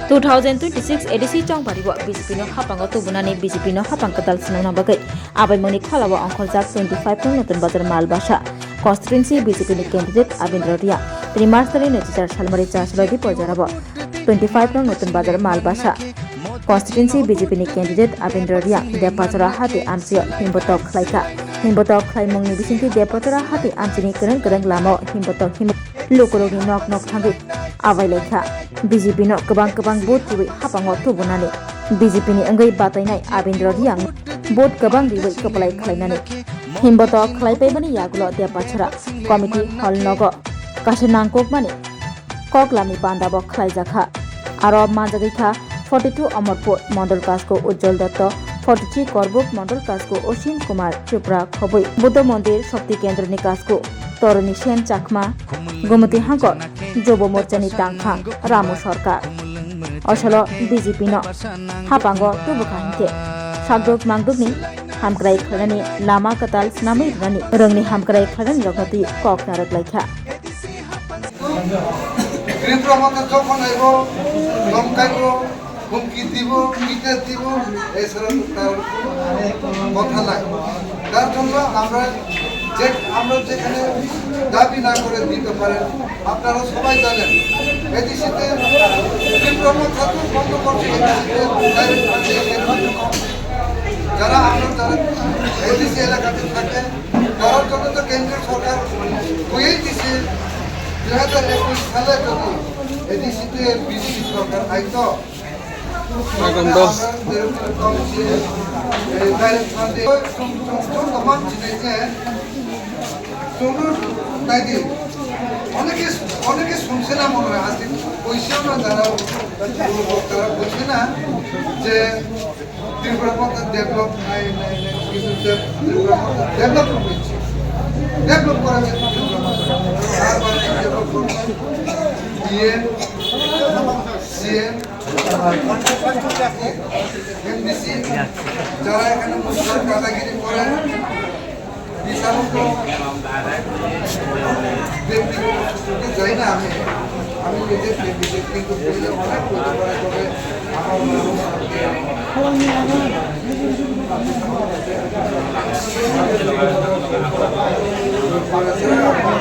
2026 edisi chong paribo BJP no hapango tubunani BJP no hapang katal sinona bagai abai moni khalawa angkholjak 25 nong notun bazar malbasa constituency BJP ni candidate Abindra Ria tini March 2004 salmari charsaladi porjarabo 25 nong notun bazar malbasa constituency BJP ni candidate Abindra Ria depachara hati amsio himbotok khlaika himbotok khlaimongni bisingti depachara hati amsini kereng lamo himbotok lokorogni nok thangi abai lekha BJP no kabang bot ribai hapango tubunani BJP ni angai batainai Abindra Ria bot kabang ribai kapalai khlainani himbotok khlaipaibani yagulo depachara committee hall nogo kasenangkok mani koklami pandabo khlaijakha aro manjagaikha 42 Amarpur मंडल कास को उज्जवल दत्त 43 करबुक मंडल कास को असीम कुमार चोपड़ा खबई बुद्ध मंदिर शक्ति केंद्र निकास को तरुणी सेन चाकमा गोमती हांकर जोबो मोर्चानी तांखां रामू सरकार असलो बीजेपी न हापांगो तुबुखांते सागदुक मांगदुकनी हामक्राई खरani लामा कताल नामै रनि रंगनि हामक्राई खरani रगति कक नारक लाइखा कृत्रमत যখন আইব লমকাইব হুমকি দিব পিটা দিব এছাড়া তার কথা নাই তার জন্য আমরা যেখানে দাবি না করে দিতে পারেন আপনারা সবাই জানেন এদিকে বিপ্লবত বন্ধ করছে যারা এদিকে এলাকাতে থাকে তার জন্য তো কেন্দ্রীয় সরকার হয়েই দিছে 2021 সালে যদি এদিকে বিজেপি সরকার আইতো অনেকে শুনছে না মনে হয় আজকে বৈশাখ না যারা তারা বলছে না যে ত্রিপুরা পথে ডেভেলপ হয়েছে ডেভেলপ করা যারা এখানে মুসলিম দাদাগিরি করে বিচারক যাই না আমি নিজের কিন্তু অনেক করতে পারে তবে আমার